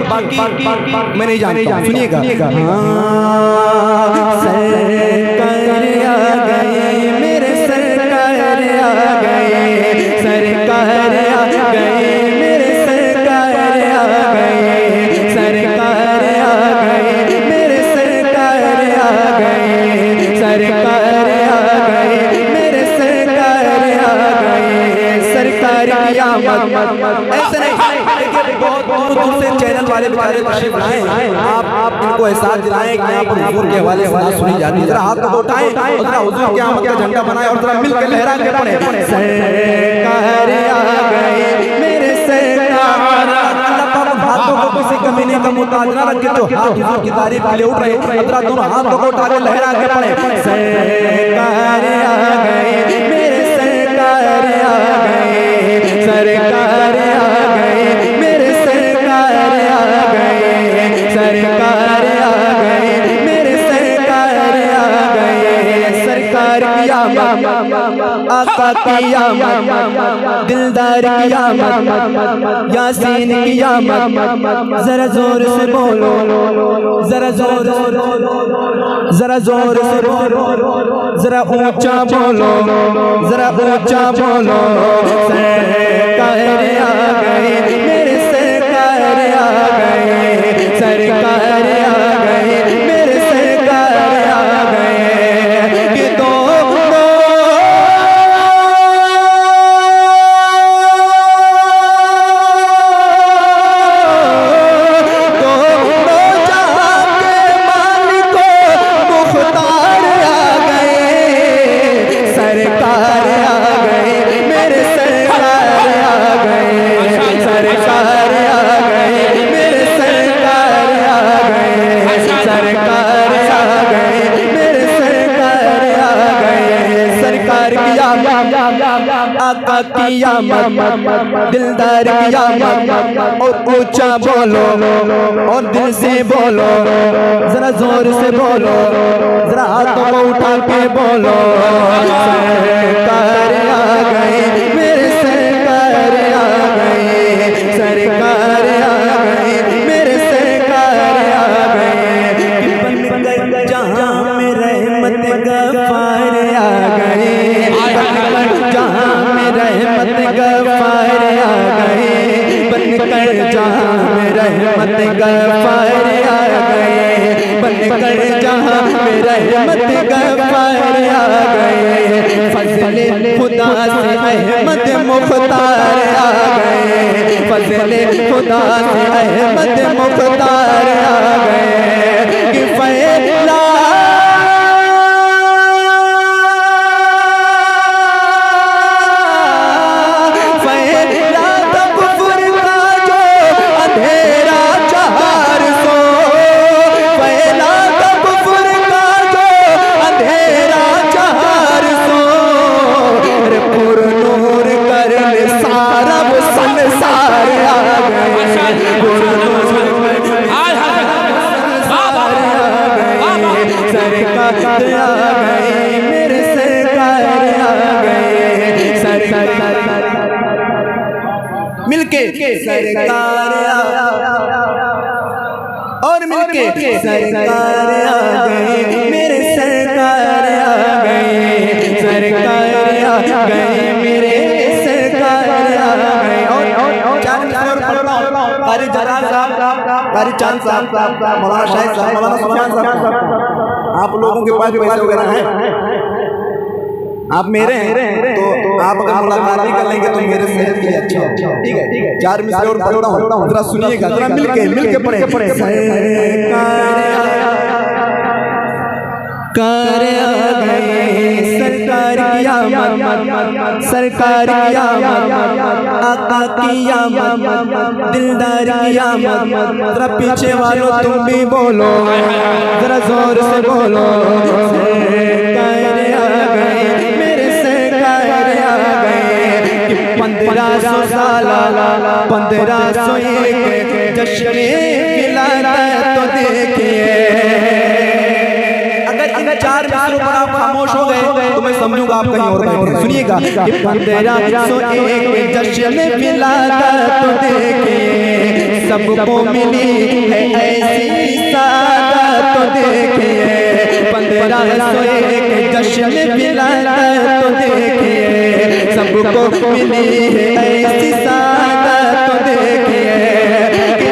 बाकी मैं नहीं जानता हूँ, सुनिएगा। सरकार आ गए मेरे सरकार आ गए, सरकार आ गए मेरे सरकार आ गए, सरकार आ गए मेरे सरकार आ गए, सरकार आ गए मेरे सरकार आ गए, सरकार की आमद। ऐसे नहीं, बहुत दूर से चैनल वाले बेचारे तशरीफ लाए, आप इनको एहसास दिलाएं कि यहाँ पर हुजूर के हवाले से सुनी जाती है। जरा हाथ को उठाएं और जरा हुजूर की आमद का झंडा बनाएं और जरा मिलकर लहरा के पढ़ें, सरकार आ गए मेरे सरकार। अल्लाह पाक हाथों को किसी कमी नहीं का मुताज ना रखे, तो हाथ हुजूर की तारीफ के लिए उठ रहे हैं, जरा दोनों हाथों को उठा के लहरा के पढ़ें, सरकार आ गए मेरे सरकार आ गए, सरकार आ गए मेरे सरकार आ गए, सरकार आ गए मेरे सरकार आ गए, सरकार की आमद, आका की आमद, दिलदार की आमद, यासीन की आमद। जरा जोर से बोलो, जरा जोर जरा जोर से बोलो, जरा ऊंचा बोलो, जरा ऊंचा बोलो, सरकार आ गए मेरे सरकार आ गए, सरकार आ गए मेरे सरकार आ गए। कि दो आका की आमद, दिलदार की आमद, और ऊंचा बोलो और दिल से बोलो, जरा जोर से बोलो, जरा हाथों को उठा के बोलो, सरकार आ गए मेरे सरकार आ गए, सरकार आ गए मेरे सरकार आ गए। कि बन गए जहां में रहमत गफ्फार आ गए, जहां में रहमत गफ्फार आ गए, बनकर जहां में रहमत गफ्फार आ गए, बनकर जहां में रहमत गफ्फार आ गए। फजले खुदा से अहमद मुख्तार आ गए, फजले खुदा से अहमद मुख्तार आ गए। कि फैला मेरे सरकार आ गए, सरकार मिलके सरकार और मिलके सरकार आ गए मेरे सरकार आ गए, सरकार आ गए मेरे सरकार आ गए। और कारी जलाल साहब, कारी चांद साहब, मौलाना शाहिद साहब, मौलाना सुफियान साहब, आप लोगों के पास जो पैसे वगैरह हैं, आप मेरे हैं, तो आप अगर मुलाकात नहीं कर लेंगे तो मेरे सेहत के लिए अच्छा हो। ठीक है, 4 मिसरे और पढ़ता हूँ, जरा सुनिएगा, जरा मिलके पढ़े। सरकार आ गए, सरकार की आमद, सरकार की आमद, आका की आमद, दिलदार की आमद। जरा पीछे वालों तुम भी बोलो, जरा जोर से बोलो, सरकार आ गए मेरे सरकार आ गए। कि 1500 साल 1501 जश्न विलादत तो देखिए। अगर 4 मिसरों पर आप खामोश हो गए तो मैं समझूंगा आप कहीं और बैठे। सुनिएगा, 1501 जश्न विलादत तो देखिए सबको मिली है ऐसी सादत तो देखिए, 1501 जश्न विलादत तो देखिए सबको मिली है ऐसी सादत तो देखिए कि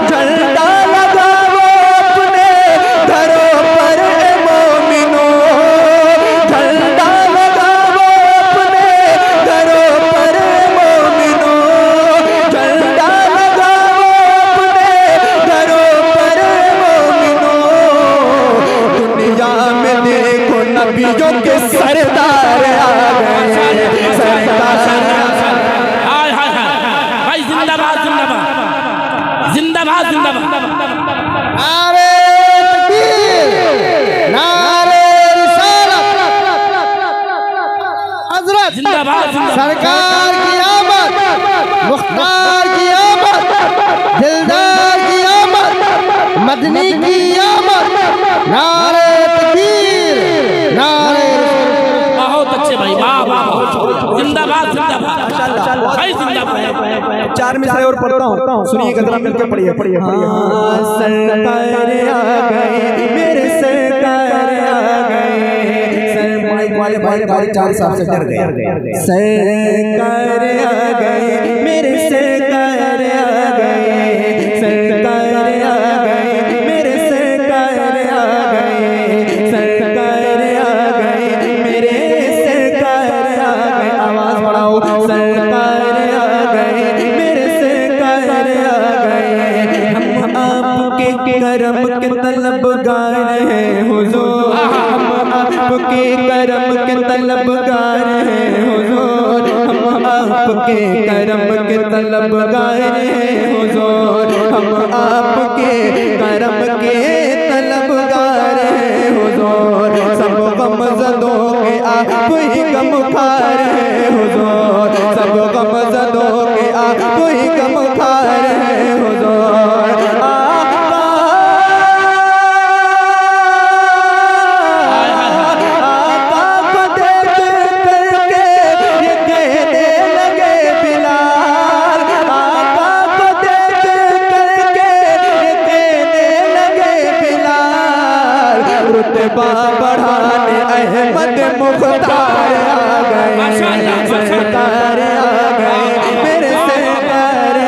झंडा लगाओ अपने घरों पर मोमिनो, झंडा लगाओ अपने घरों पर मोमिनो, झंडा लगाओ अपने घरों पर मोमिनो। दुनिया में देखो नबियों के सरदार आ गए, सरदार भाई जिंदाबाद जिंदाबाद जिंदाबाद जिंदाबाद। नारे तकबीर, नारे रिसालत, हजरत जिंदाबाद जिंदाबाद। सरकार की आमद, मुख्तार की आमद, दिलदार की आमद, मदनी की आमद। नारे तकबीर, नारे बहुत अच्छे भाई, वाह वाह, जिंदाबाद जिंदाबाद भाई जिंदाबाद। 4 मिसरे और पढ़ता हूँ, सुनिएगा जरा मिलकर पढ़िए पढ़िए। सरकार आ गए मेरे सरकार आ गए, सर वाले भाई भाई 4 साल से डर गए। सरकार आ गए मेरे सरकार आ गए, सरकार आ गए मेरे सरकार आ गए, सरकार आ गए मेरे सरकार आ गए। आवाज बढ़ाओ, सरकार आ गए मेरे सरकार आ गए। हम आपके करम के तलबगार हैं हुजूर, हम आपके करम के तलबगार हैं हुजूर, हम आपके करम के तलबगार हैं हुजूर, हम आपके करम के तलबगार हैं हुजूर। सब गम ज़दों के आप ही गमखार हैं हुजूर, सब गम ज़दों के आप ही गमखार हैं हुजूर। बढ़ाने अहमद मुख्तार आ गए, सरकार आ गए मेरे सरकार आ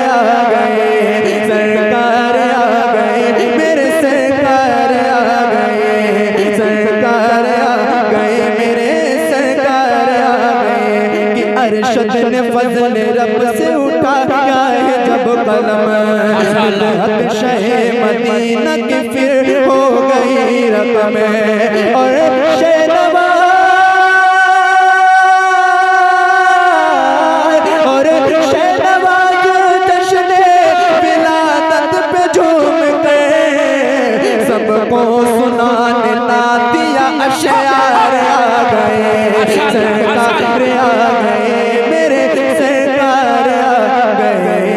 गए, सरकार आ गए मेरे सरकार आ गए, सरकार आ गए मेरे सरकार आ गए। कि अरशद ने फजल रब से उठाया है जब कलम, शहे मदीना की फिर हो गई रकम, और शहनवाज और शहनवाज जश्न विलादत पे झूम के सबको सुनाने नातिया अशयार आ गए, सरकार आ गए मेरे सरकार आ गए।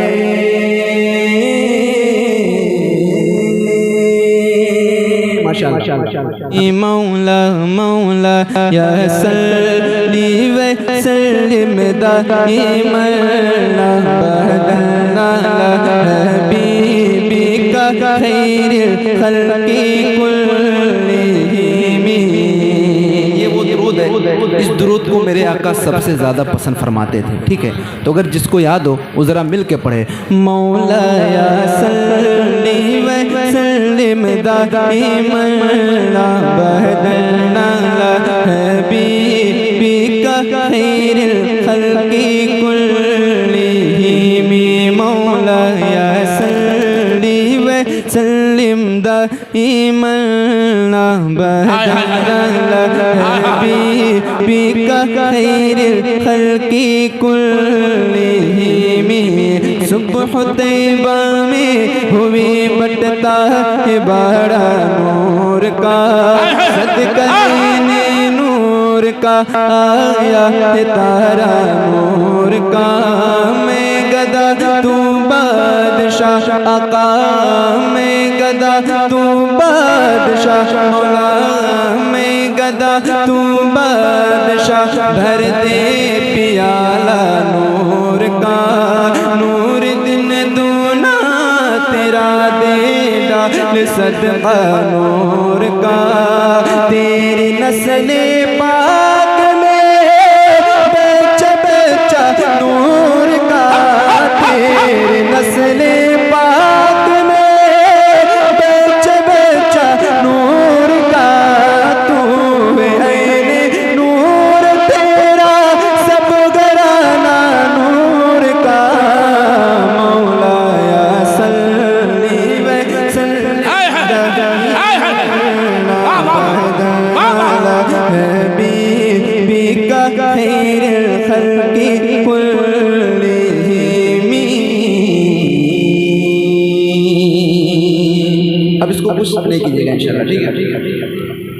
मौला मौला या सल्ली व सल्लिम दाइमन अबदन अला हबीबिका खैरिल खल्क़ि कुल्लिहिम। ये वो दुरूद है, इस दुरूद को मेरे आका सबसे ज़्यादा पसंद फरमाते थे। ठीक है, तो अगर जिसको याद हो वो ज़रा मिल के पढ़े। मौला या सल्ली व सल्लिम दाइमन अबदन अला हबीबिका खैरिल खल्क़ि कुल्लिहिम। मौला या सल्ली व सल्लिम दाइमन अबदन अला हबीबिका खैरिल खल्क़ि कुल्लिहिम। सुबह तैबा में हुई बटता है बड़ा नूर का, सदका लेने नूर का आया है तारा नूर का। मैं गदा तू बादशाह आका में गदा तू बादशाह, मौला में गदा तू बादशाह, भर दे पियाला नूर का, नूर दिन दूना तेरा दे डाल सदका नूर का, तेरी नस्ले पाक में बच्चा बच्चा नूर का, तेरी नस्ले पाक में बच्चा बच्चा नूर का, तू है ऐने नूर तेरा सब घराना नूर का, मौलाया सल्ली व सल्लिम हबीबिका खैरुल खल्क़ि कुल्लिहिम। अब इसको कुछ नहीं कीजिएगा इंशाल्लाह, ठीक है?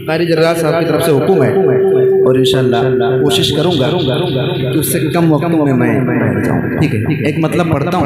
कारी जरदार साहब की तरफ से हुक्म है और इंशाल्लाह कोशिश करूंगा कि उससे कम वक्त में मैं जाऊँ, ठीक है? एक मतलब पढ़ता हूँ।